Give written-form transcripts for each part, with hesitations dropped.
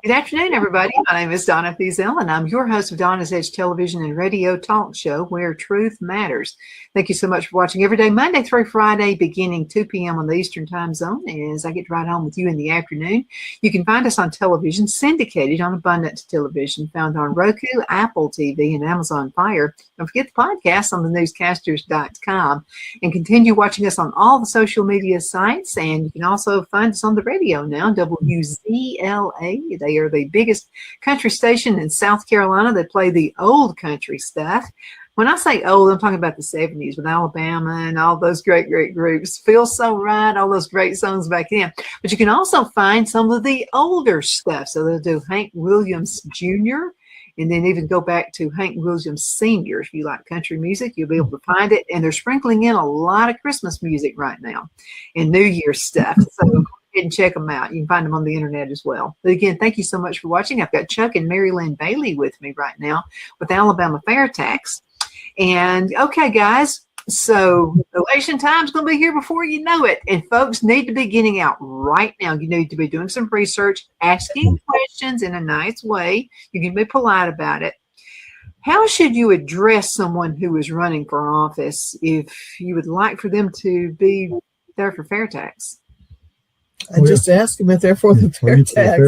Good afternoon, everybody. My name is Donna, and I'm your host of Donna's Edge Television and Radio Talk Show, where truth matters. Thank you so much for watching every day, Monday through Friday, beginning 2 p.m. on the Eastern Time Zone. As I get to ride home with you in the afternoon, you can find us on television, syndicated on Abundant Television, found on Roku, Apple TV, and Amazon Fire. Don't forget the podcast on thenewscasters.com, and continue watching us on all the social media sites. And you can also find us on the radio now, WZLA. They are the biggest country station in South Carolina. They play the old country stuff. When I say old, I'm talking about the 70s with Alabama and all those great groups. Feels So Right, all those great songs back then. But you can also find some of the older stuff. So they'll do Hank Williams Jr., and then even go back to Hank Williams Sr. If you like country music, you'll be able to find it. And they're sprinkling in a lot of Christmas music right now and New Year's stuff. So go ahead and check them out. You can find them on the internet as well. But again, thank you so much for watching. I've got Chuck and Mary Lynn Bailey with me right now with Alabama Fair Tax. And okay, guys, so election time's going to be here before you know it. And folks need to be getting out right now. You need to be doing some research, asking questions in a nice way. You can be polite about it. How should you address someone who is running for office if you would like for them to be there for fair tax? I just ask them if they're for the fair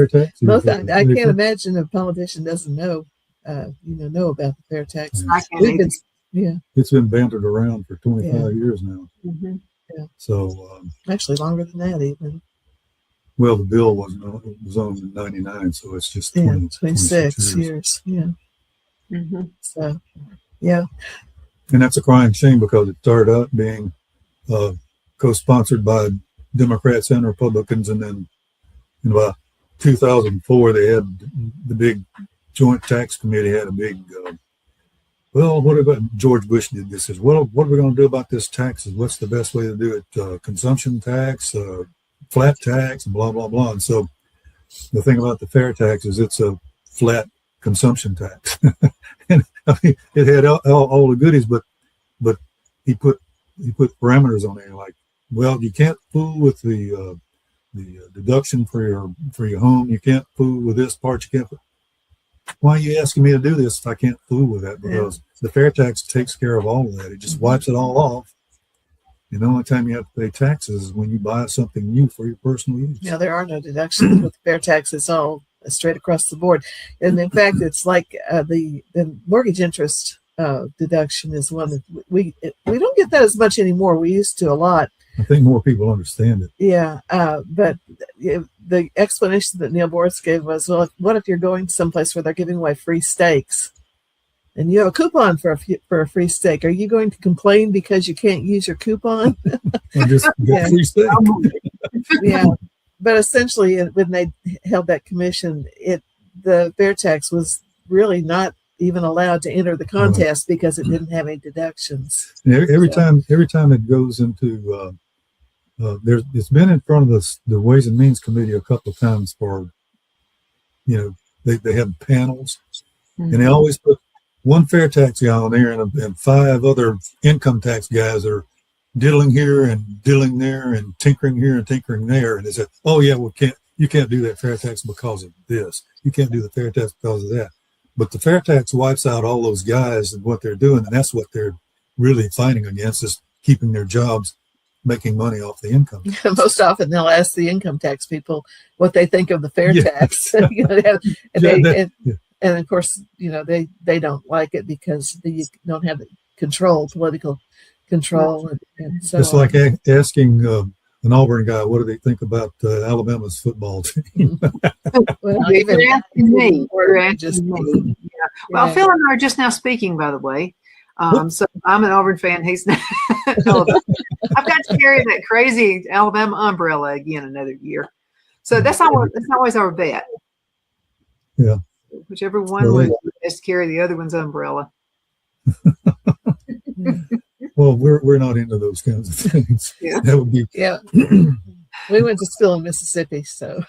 tax. I can't imagine a politician doesn't know about the fair tax. It's been bantered around for 25 years now. Mm-hmm. Yeah. So actually longer than that even. Well, the bill was on in 99, so it's just 26 years. Yeah. Mm-hmm. So, yeah. And that's a crying shame because it started out being co-sponsored by Democrats and Republicans, and then in about 2004 they had the big Joint Tax Committee had a big what about George Bush did this is, what are we going to do about this taxes? What's the best way to do it? Consumption tax, flat tax, and blah, blah, blah. And so the thing about the fair tax is it's a flat consumption tax. And I mean, it had all the goodies, but he put parameters on there like, well, you can't fool with the deduction for your home. You can't fool with this part. You can't. Why are you asking me to do this if I can't fool with that? Because the fair tax takes care of all of that. It just wipes it all off. And the only time you have to pay taxes is when you buy something new for your personal use. Yeah, there are no deductions with fair tax. It's all straight across the board. And in fact, it's like the mortgage interest deduction is one that we don't get that as much anymore. We used to a lot. I think more people understand it. Yeah, but the explanation that Neil Boris gave was, well, what if you're going someplace where they're giving away free steaks, and you have a coupon for a free steak? Are you going to complain because you can't use your coupon? Or just get free steak. Yeah, but essentially, when they held that commission, the fair tax was really not even allowed to enter the contest because it didn't have any deductions. Every time it goes into it's been in front of the Ways and Means Committee a couple of times for, they have panels, and they always put one fair tax guy on there and 5 other income tax guys are diddling here and diddling there and tinkering here and tinkering there, and they said, oh yeah, you can't do that fair tax because of this. You can't do the fair tax because of that. But the fair tax wipes out all those guys and what they're doing, and that's what they're really fighting against, is keeping their jobs, making money off the income. Most often they'll ask the income tax people what they think of the fair tax. And of course, they don't like it because you don't have the political control. And so it's like asking an Auburn guy, what do they think about Alabama's football team? Well, you're asking me. Yeah. Well, Phil and I are just now speaking, by the way. So I'm an Auburn fan. He's not. I've got to carry that crazy Alabama umbrella again another year. So that's always our bet. Yeah. Whichever one wins has to carry the other one's umbrella. Well, we're not into those kinds of things. Yeah. That would be. Yeah. We went to school in Mississippi, so.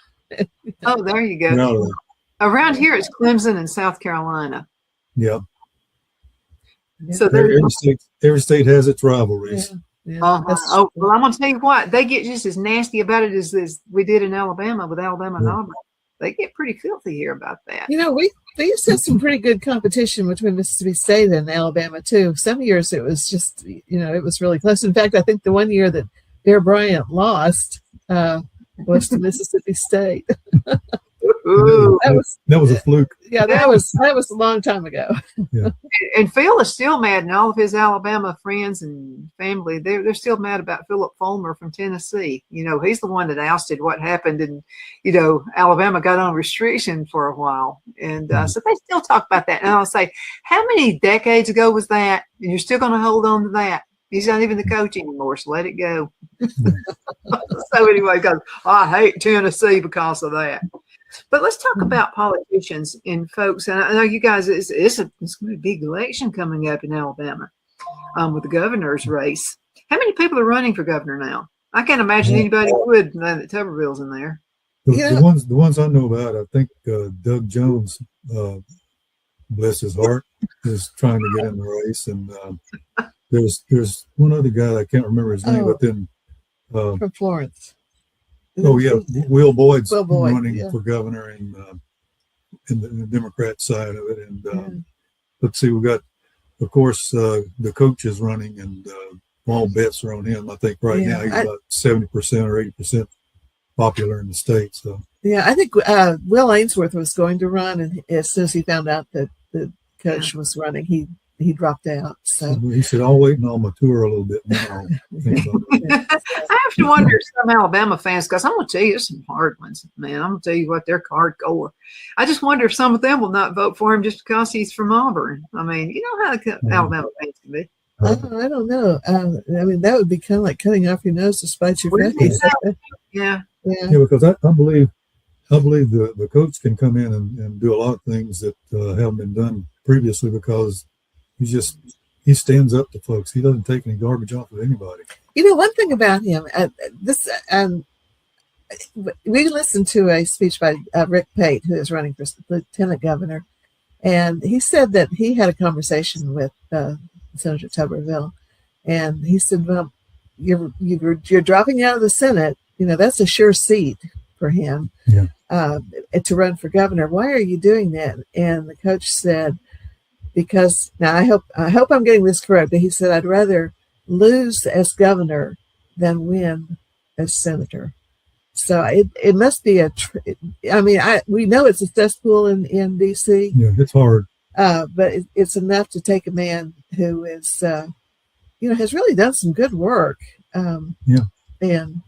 Oh, there you go. No. Around here, it's Clemson and South Carolina. Yeah. So every state has its rivalries. Yeah. Oh, well, I'm going to tell you what. They get just as nasty about it as we did in Alabama with Alabama and Auburn. they get pretty filthy here about that. We used to have some pretty good competition between Mississippi State and Alabama too. Some years it was just, it was really close. In fact, I think the one year that Bear Bryant lost was to Mississippi State. Ooh. That was a fluke. Yeah, that was a long time ago. Yeah. And Phil is still mad, and all of his Alabama friends and family, they're still mad about Philip Fulmer from Tennessee. He's the one that ousted what happened, and Alabama got on restriction for a while, and so they still talk about that. And I'll say, how many decades ago was that? And you're still going to hold on to that? He's not even the coach anymore, so let it go. So anyway, goes, I hate Tennessee because of that. But let's talk about politicians and folks. And I know you guys, it's going to be a big election coming up in Alabama with the governor's race. How many people are running for governor now? I can't imagine anybody would now that Tuberville's in there. The ones I know about, I think Doug Jones, bless his heart, is trying to get in the race. And there's one other guy, I can't remember his name, but then from Florence. Oh yeah, Will Boyd's Will Boyd, running for governor in the Democrat side of it, and let's see, we got, of course, the coach is running, and all bets are on him. I think right now he's about 70% or 80% popular in the state. So I think Will Ainsworth was going to run, and as soon as he found out that the coach was running, he dropped out. So he said, "I'll wait and I'll mature a little bit now." I have to wonder if some Alabama fans, because I'm going to tell you, there's some hard ones, man. I'm going to tell you what, they're hardcore. I just wonder if some of them will not vote for him just because he's from Auburn. I mean, you know how the Alabama fans can be. I don't know. That would be kind of like cutting off your nose to spite your face. Yeah, because I believe the coach can come in and do a lot of things that haven't been done previously, because he stands up to folks. He doesn't take any garbage off of anybody. One thing about him, we listened to a speech by Rick Pate, who is running for lieutenant governor, and he said that he had a conversation with Senator Tuberville, and he said, "Well, you're dropping out of the Senate. That's a sure seat for him to run for governor. Why are you doing that?" And the coach said, "Because now I hope I'm getting this correct, but he said, I'd rather lose as governor than win as senator." So it must be we know it's a cesspool in D.C. Yeah, it's hard. But it's enough to take a man who is, has really done some good work. And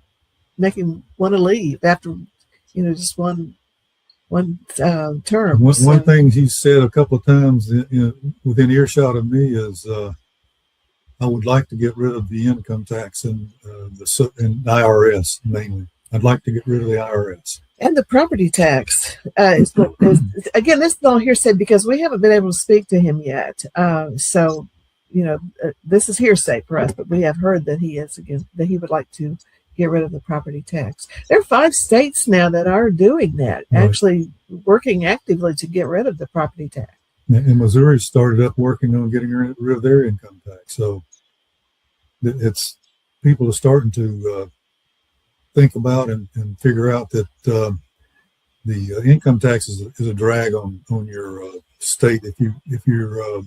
make him want to leave after, just one term. One thing he said a couple of times within earshot of me is, I would like to get rid of the income tax and the IRS mainly. I'd like to get rid of the IRS. And the property tax. Again, this is all hearsay because we haven't been able to speak to him yet. So, this is hearsay for us, but we have heard that that he would like to get rid of the property tax. There are 5 states now that are doing that, actually working actively to get rid of the property tax. And Missouri started up working on getting rid of their income tax. So it's people are starting to think about and figure out that the income tax is a drag on your state if you're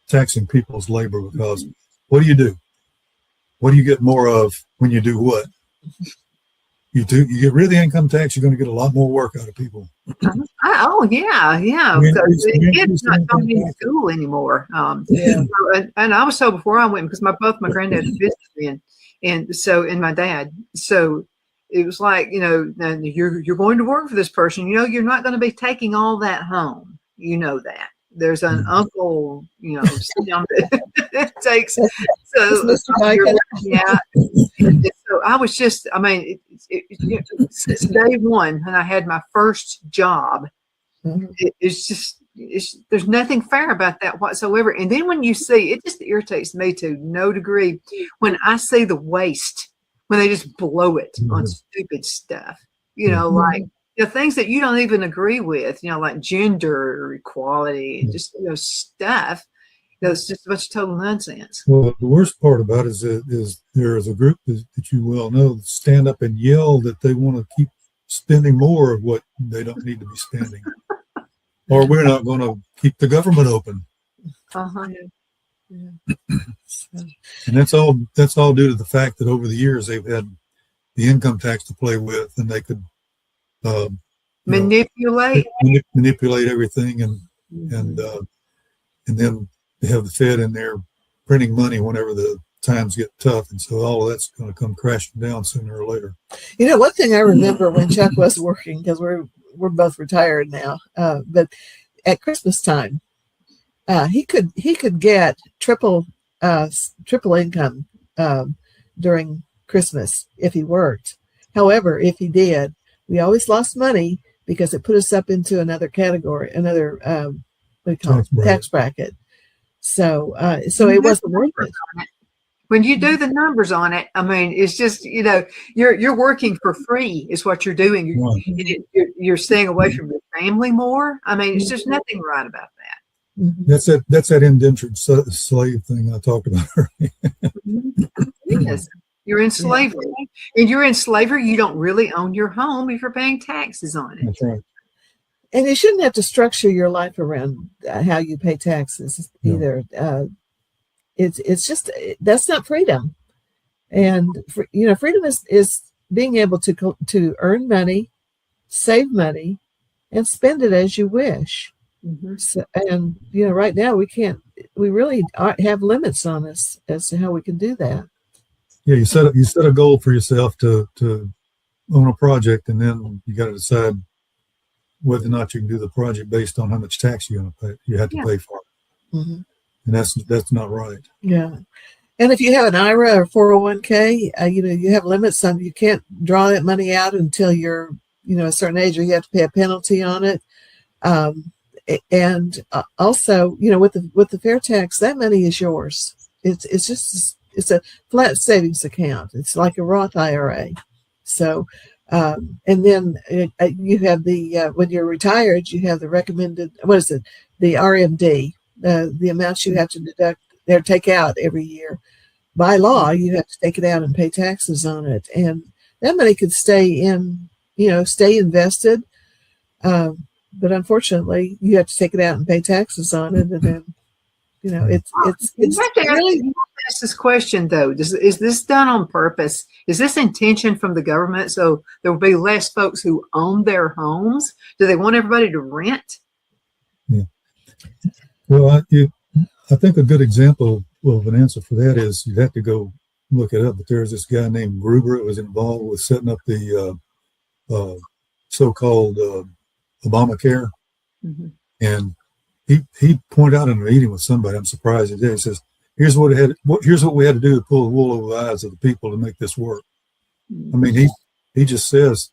taxing people's labor, because what do? What do you get more of when you do what? You get rid of the income tax, you're going to get a lot more work out of people. Oh yeah, because the kids not going to school anymore. And I was told before I went, because both my granddad visited and my dad. So it was like, you're going to work for this person. You're not going to be taking all that home. That. There's an uncle, that takes. So so I was just, since day one, when I had my first job, there's nothing fair about that whatsoever. And then when you see, it just irritates me to no degree when I see the waste, when they just blow it on stupid stuff, like the things that you don't even agree with, like gender equality, just stuff. It's just a bunch of total nonsense. Well, the worst part about it is there is a group that you well know that stand up and yell that they want to keep spending more of what they don't need to be spending, or we're not going to keep the government open. Uh-huh. Yeah. And that's all due to the fact that over the years they've had the income tax to play with, and they could Manipulate. manipulate everything, and then they have the Fed in there printing money whenever the times get tough, and so all of that's going to come crashing down sooner or later. One thing I remember when Chuck was working, because we're both retired now, but at Christmas time, he could get triple income during Christmas if he worked. However, if he did, we always lost money because it put us up into another category, another tax bracket. So it wasn't worth it. When you do the numbers on it, I mean, it's just, you're working for free is what you're doing. You're staying away from your family more. I mean, it's just nothing right about that. Mm-hmm. That's that indentured slave thing I talked about earlier. Yes. You're in slavery. And you're in slavery, you don't really own your home if you're paying taxes on it. That's right. And you shouldn't have to structure your life around how you pay taxes either. It's just, that's not freedom. And freedom is being able to earn money, save money, and spend it as you wish. Mm-hmm. So, and right now we really have limits on us as to how we can do that. Yeah, you set a goal for yourself to own a project, and then you got to decide whether or not you can do the project based on how much tax you have to pay for it. Mm-hmm. And that's not right. Yeah. And if you have an IRA or 401k, you have limits on, you can't draw that money out until you're, a certain age, or you have to pay a penalty on it. And also, with the fair tax, that money is yours. It's a flat savings account. It's like a Roth IRA. So, and then you have when you're retired, you have the recommended, the RMD, the amounts you have to deduct or take out every year. By law, you have to take it out and pay taxes on it. And that money could stay invested. But unfortunately, you have to take it out and pay taxes on it. And then, it's really. Ask this question though: is this done on purpose? Is this intention from the government so there will be less folks who own their homes? Do they want everybody to rent? Yeah. Well, I think a good example of an answer for that is you'd have to go look it up. But there's this guy named Gruber that was involved with setting up the so-called Obamacare, and he pointed out in a meeting with somebody. I'm surprised he did. He says, Here's what we had to do to pull the wool over the eyes of the people to make this work. I mean, he just says,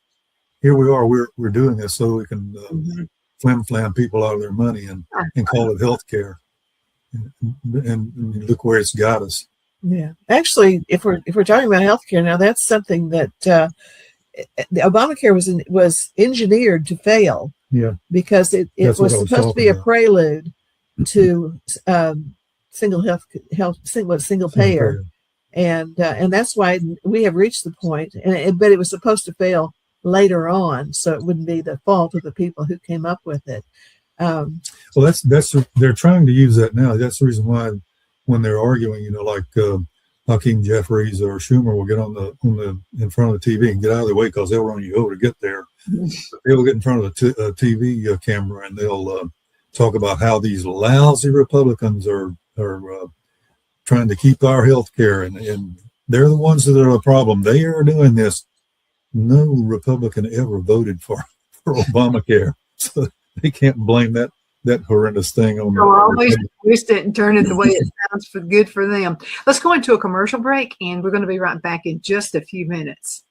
here we are, we're doing this so we can flam people out of their money and call it health care. And look where it's got us. Yeah, actually, if we're talking about healthcare now, that's something that the Obamacare was engineered to fail. Yeah, because it was supposed to be a prelude to single payer, and that's why we have reached the point. But it was supposed to fail later on, so it wouldn't be the fault of the people who came up with it. Well, that's they're trying to use that now. That's the reason why when they're arguing, like Hakeem Jeffries or Schumer will get on the in front of the TV and get out of the way because they'll run you over to get there. They'll get in front of the TV camera and they'll talk about how these lousy Republicans are trying to keep our health care, and they're the ones that are the problem. They are doing this. No Republican ever voted for Obamacare, so they can't blame that horrendous thing on them. Always twist it and turn it the way it sounds good for them. Let's go into a commercial break, and we're going to be right back in just a few minutes.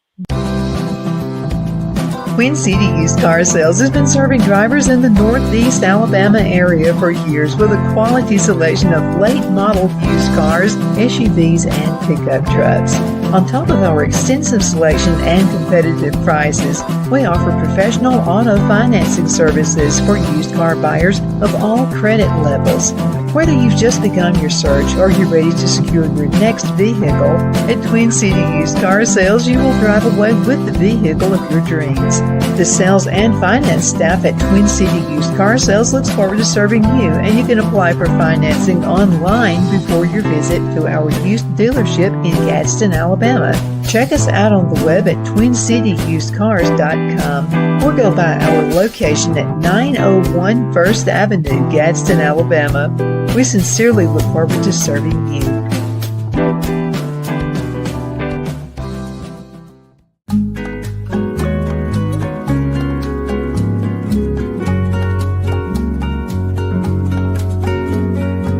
Queen City Used Car Sales has been serving drivers in the Northeast Alabama area for years with a quality selection of late model used cars, SUVs, and pickup trucks. On top of our extensive selection and competitive prices, we offer professional auto financing services for used car buyers of all credit levels. Whether you've just begun your search or you're ready to secure your next vehicle, at Twin City Used Car Sales, you will drive away with the vehicle of your dreams. The sales and finance staff at Twin City Used Car Sales looks forward to serving you, and you can apply for financing online before your visit to our used dealership in Gadsden, Alabama. Check us out on the web at twincityusedcars.com or go by our location at 901 First Avenue, Gadsden, Alabama. We sincerely look forward to serving you.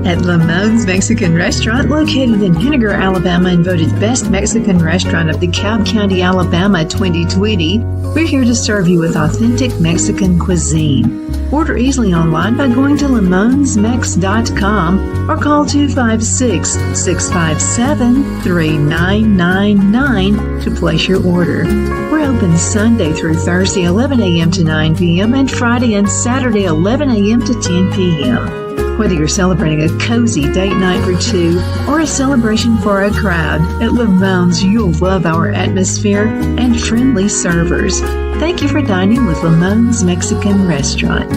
At Lamone's Mexican Restaurant, located in Henniger, Alabama, and voted Best Mexican Restaurant of DeKalb County, Alabama 2020, we're here to serve you with authentic Mexican cuisine. Order easily online by going to lamonsmex.com or call 256-657-3999 to place your order. We're open Sunday through Thursday, 11 a.m. to 9 p.m. and Friday and Saturday, 11 a.m. to 10 p.m. Whether you're celebrating a cozy date night for two or a celebration for a crowd, at Lamone's you'll love our atmosphere and friendly servers. Thank you for dining with Lamone's Mexican Restaurant.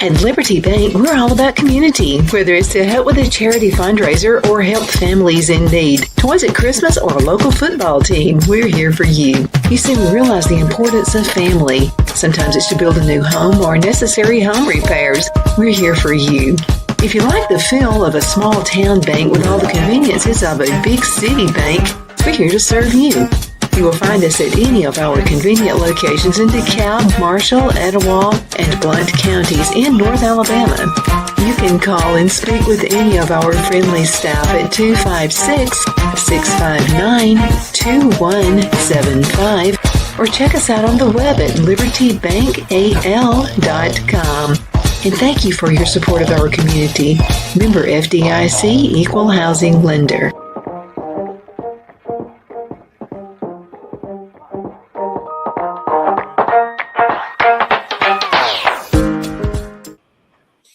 At Liberty Bank, we're all about community. Whether it's to help with a charity fundraiser or help families in need, toys at Christmas, or a local football team, we're here for you. You see, we realize the importance of family. Sometimes it's to build a new home or necessary home repairs. We're here for you. If you like the feel of a small town bank with all the conveniences of a big city bank, we're here to serve you. You will find us at any of our convenient locations in DeKalb, Marshall, Etowah, and Blount counties in North Alabama. You can call and speak with any of our friendly staff at 256-659-2175 or check us out on the web at libertybankal.com. And thank you for your support of our community. Member FDIC, Equal Housing Lender.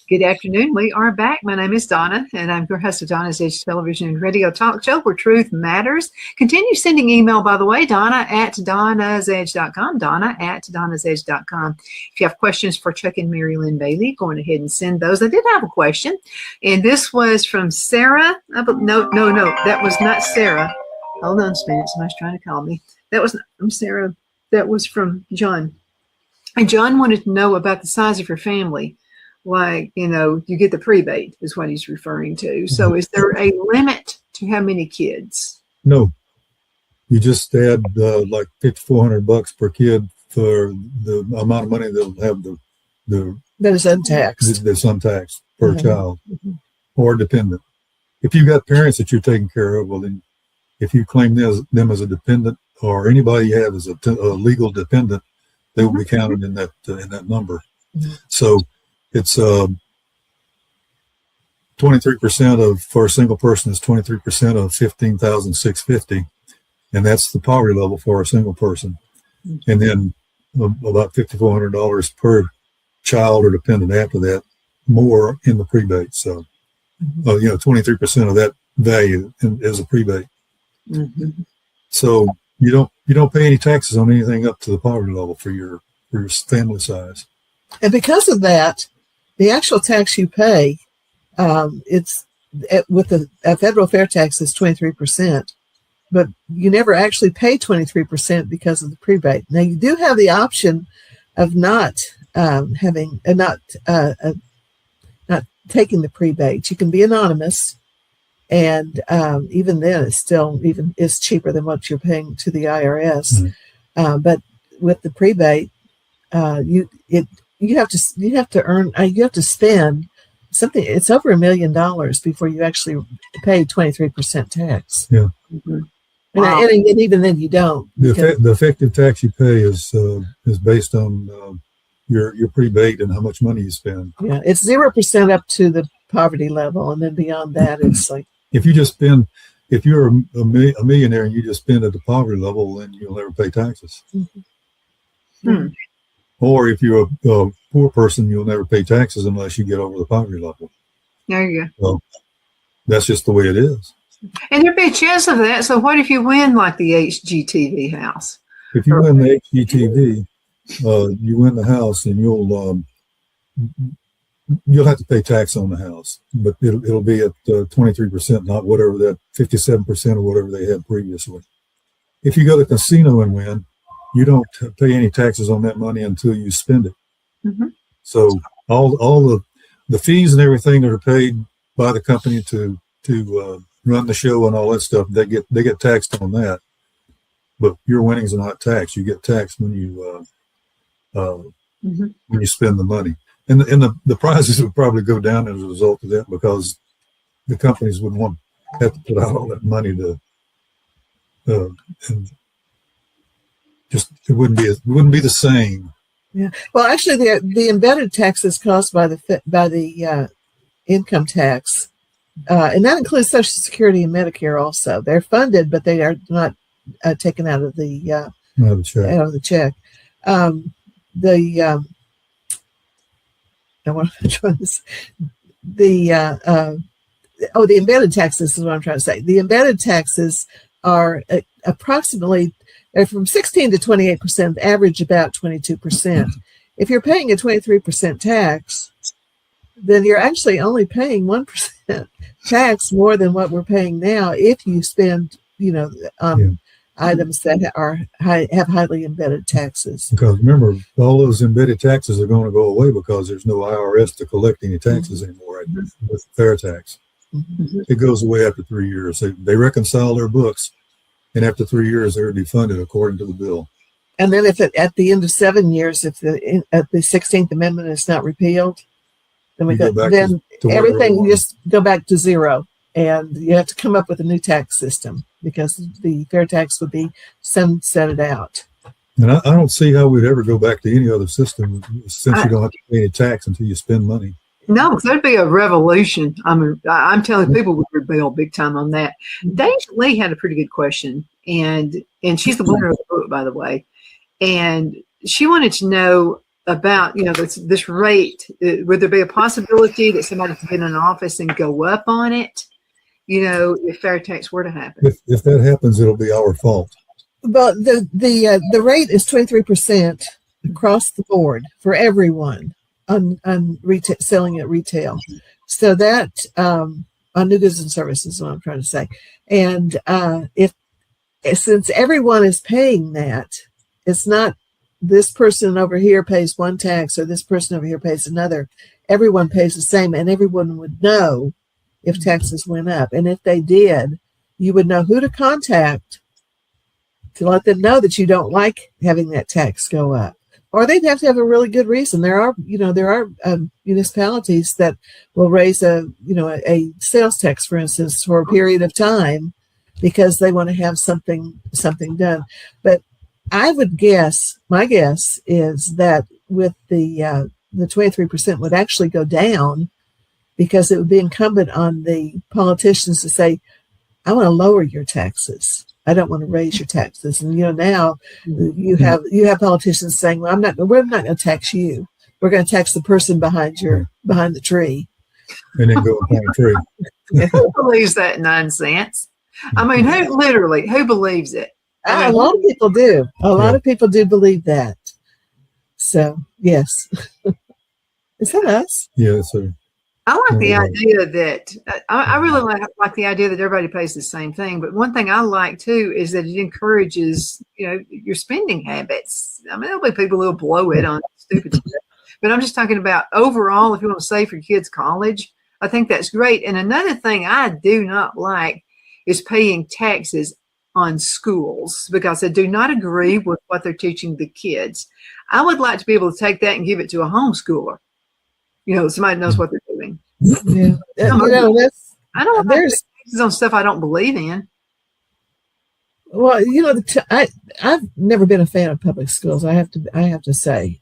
Good afternoon. We are back. My name is Donna, and I'm your host of Donna's Edge Television and Radio Talk Show, where truth matters. Continue sending email, by the way, Donna@donnasedge.com, Donna@donnasedge.com. If you have questions for Chuck and Mary Lynn Bailey, go on ahead and send those. I did have a question, and this was from Sarah. No, that was not Sarah. Hold on a minute. Somebody's trying to call me. That was not from Sarah. That was from John. And John wanted to know about the size of your family. Like, you get the prebate is what he's referring to. So is there a limit to how many kids? No. You just add like $5,400 per kid for the amount of money they'll have the that is untaxed. That's untaxed per child or dependent. If you've got parents that you're taking care of, well, then if you claim them as a dependent or anybody you have as a legal dependent, they will be counted in that number. So it's 23% for a single person is 23% of $15,650, and that's the poverty level for a single person. And then about $5,400 per child or dependent after that, more in the prebate. So 23% of that value is a prebate. So you don't pay any taxes on anything up to the poverty level for your family size. And because of that, the actual tax you pay, with the federal fair tax is 23%, but you never actually pay 23% because of the prebate. Now you do have the option of not taking the prebate. You can be anonymous, and even then, it's cheaper than what you're paying to the IRS. But with the prebate, you have to spend something. It's over $1 million before you actually pay 23% tax. Yeah. Wow. And even then, you don't. The effective tax you pay is based on your prebate and how much money you spend. Yeah, it's 0% up to the poverty level, and then beyond that, it's like if you just spend if you're a millionaire and you just spend at the poverty level, then you'll never pay taxes. Hmm. Or if you're a poor person, you'll never pay taxes unless you get over the poverty level. There you go. So that's just the way it is. And there'd be a chance of that. So what if you win like the HGTV house? If you win the HGTV, you win the house, and you'll have to pay tax on the house, but it'll be at 23%, not whatever that 57% or whatever they had previously. If you go to the casino and win, you don't pay any taxes on that money until you spend it. Mm-hmm. So all the fees and everything that are paid by the company to run the show and all that stuff, they get taxed on that. But your winnings are not taxed. You get taxed when you when you spend the money. And the prizes would probably go down as a result of that, because the companies would have to put out all that money to, and just it wouldn't be the same. Yeah. Well, actually, the embedded taxes caused by the income tax, and that includes Social Security and Medicare also. They're funded, but they are not taken out of the check. The embedded taxes is what I'm trying to say. The embedded taxes are approximately from 16 to 28%, average about 22%. If you're paying a 23% tax, then you're actually only paying 1% tax more than what we're paying now if you spend, items that have highly embedded taxes. Because remember, all those embedded taxes are going to go away because there's no IRS to collect any taxes anymore, right? With fair tax. Mm-hmm. It goes away after 3 years. They reconcile their books, and after 3 years, they're defunded according to the bill. And then if at the end of 7 years, if the 16th Amendment is not repealed, then then everything you just go back to zero, and you have to come up with a new tax system because the fair tax would be sunsetted out. And I don't see how we'd ever go back to any other system since you don't have to pay any tax until you spend money. No, because that'd be a revolution. I'm telling people we rebel big time on that. Deja Lee had a pretty good question, and she's the winner of the book, by the way. And she wanted to know about, this rate. Would there be a possibility that somebody could get in office and go up on it, if fair tax were to happen? If that happens, it'll be our fault. But the rate is 23% across the board for everyone on retail, selling at retail. So that on new goods and services is what I'm trying to say. And since everyone is paying that, it's not this person over here pays one tax or this person over here pays another. Everyone pays the same, and everyone would know if taxes went up. And if they did, you would know who to contact to let them know that you don't like having that tax go up. Or they'd have to have a really good reason. There are municipalities that will raise a sales tax, for instance, for a period of time because they want to have something done. But I would guess, my guess is that with the 23% would actually go down because it would be incumbent on the politicians to say, I want to lower your taxes. I don't want to raise your taxes. And now you have politicians saying, well, we're not going to tax you. We're going to tax the person behind the tree. And then go behind the tree. Who believes that nonsense? I mean, who believes it? A lot of people do. A lot of people do believe that. So, yes. Is that us? Yeah, sir. I like the idea that I really like the idea that everybody pays the same thing. But one thing I like too is that it encourages, your spending habits. I mean, there'll be people who'll blow it on stupid stuff. But I'm just talking about overall, if you want to save for your kids' college, I think that's great. And another thing I do not like is paying taxes on schools because I do not agree with what they're teaching the kids. I would like to be able to take that and give it to a homeschooler. Somebody knows what they're doing. Yeah. I don't want taxes on stuff I don't believe in. Well, I've never been a fan of public schools. I have to say,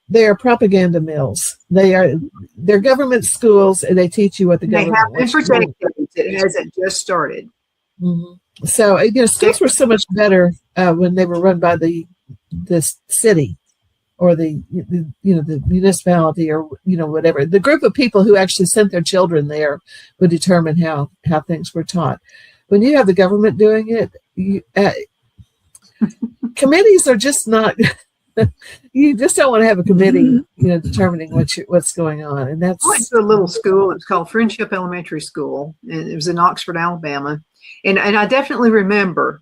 they are propaganda mills. they're government schools, and they teach you what the They government have been wants for you to do. decades. It hasn't just started. Mm-hmm. So schools were so much better when they were run by the city or the municipality, or whatever. The group of people who actually sent their children there would determine how things were taught. When you have the government doing it, committees are just not. You just don't want to have a committee, determining what's going on, and that's. I went to a little school. It was called Friendship Elementary School, and it was in Oxford, Alabama. And I definitely remember.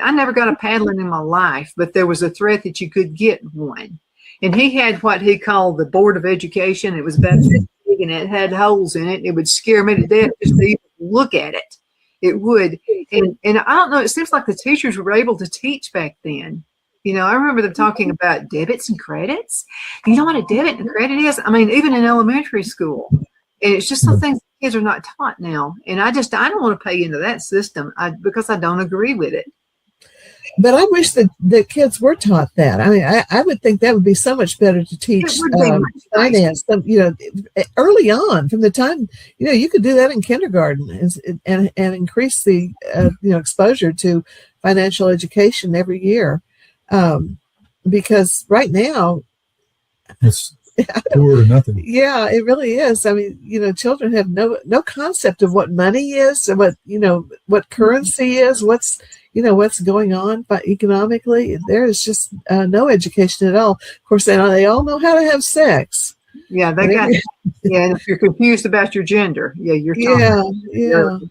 I never got a paddling in my life, but there was a threat that you could get one. And he had what he called the Board of Education. It was about this big, and it had holes in it. It would scare me to death just to even look at it. It would. And I don't know, it seems like the teachers were able to teach back then. I remember them talking about debits and credits. You know what a debit and credit is? I mean, even in elementary school. And it's just some things kids are not taught now. And I don't want to pay into that system because I don't agree with it. But I wish that the kids were taught that. I mean, I would think that would be so much better to teach finance, early on, from the time, you could do that in kindergarten and increase the, exposure to financial education every year. Because right now, It's poor or nothing. yeah, it really is. I mean, children have no concept of what money is, and what currency is, what's going on, but economically, there is just no education at all. Of course, they all know how to have sex. Yeah, they got. Yeah, and if you're confused about your gender, you're talking.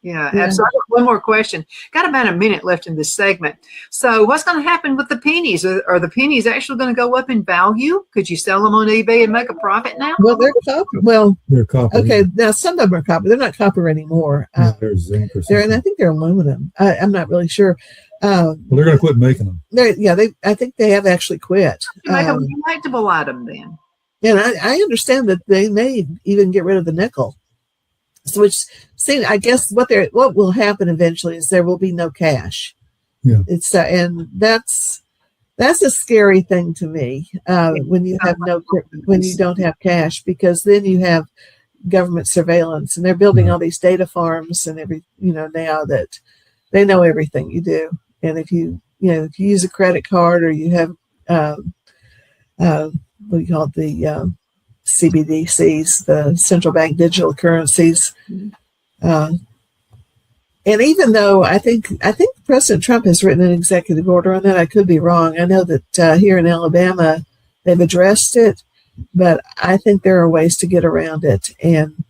Yeah, absolutely. I got one more question. Got about a minute left in this segment. So what's going to happen with the pennies? Are the pennies actually going to go up in value? Could you sell them on eBay and make a profit now? Well, they're copper. They're copper. Okay, now some of them are copper. They're not copper anymore. They're zinc or and I something. think they're aluminum. I'm not really sure. Well, they're going to quit making them. I think they have actually quit. You make a collectible item then. And I understand that they may even get rid of the nickel. So I guess what will happen eventually is there will be no cash. Yeah. It's and that's a scary thing to me when you don't have cash, because then you have government surveillance, and they're building all these data farms and now that they know everything you do. And if you use a credit card, or you have what do you call it, the CBDCs, the central bank digital currencies. And even though I think President Trump has written an executive order on that, I could be wrong. I know that here in Alabama, they've addressed it, but I think there are ways to get around it. And,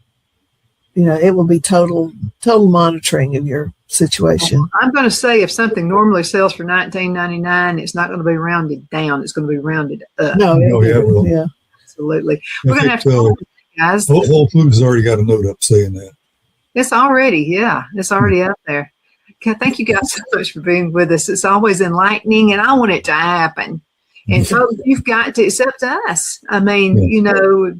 it will be total monitoring of your situation. I'm going to say if something normally sells for $19.99, it's not going to be rounded down. It's going to be rounded up. Yeah. Absolutely. We're going to have to, guys. Whole Foods has already got a note up saying that. It's already out there. Okay, thank you guys so much for being with us. It's always enlightening, and I want it to happen. And so it's up to us. I mean,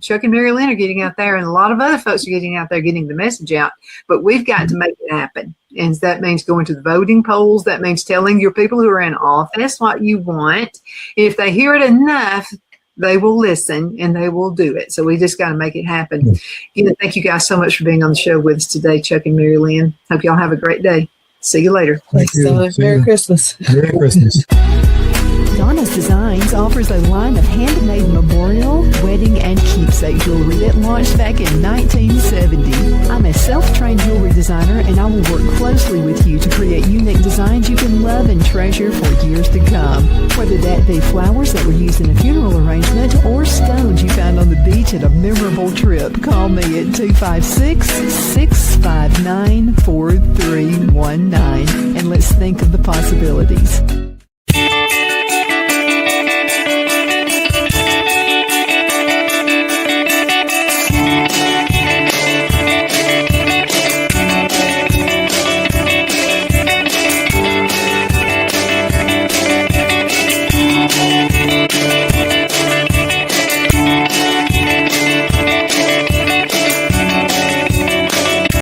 Chuck and Mary Lynn are getting out there, and a lot of other folks are getting out there, getting the message out. But we've got to make it happen. And that means going to the voting polls. That means telling your people who are in office what you want. If they hear it enough, they will listen and they will do it. So we just got to make it happen. Thank you guys so much for being on the show with us today, Chuck and Mary Lynn. Hope y'all have a great day. See you later. Thanks, Donna. Merry Christmas. Merry Christmas. Donna's Designs offers a line of handmade memorial, wedding, and keepsake jewelry that launched back in 1970. I'm a self-trained jewelry designer, and I will work closely with you to create unique designs you can love and treasure for years to come. Whether that be flowers that were used in a funeral arrangement or stones you found on the beach at a memorable trip, call me at 256-659-4319, and let's think of the possibilities.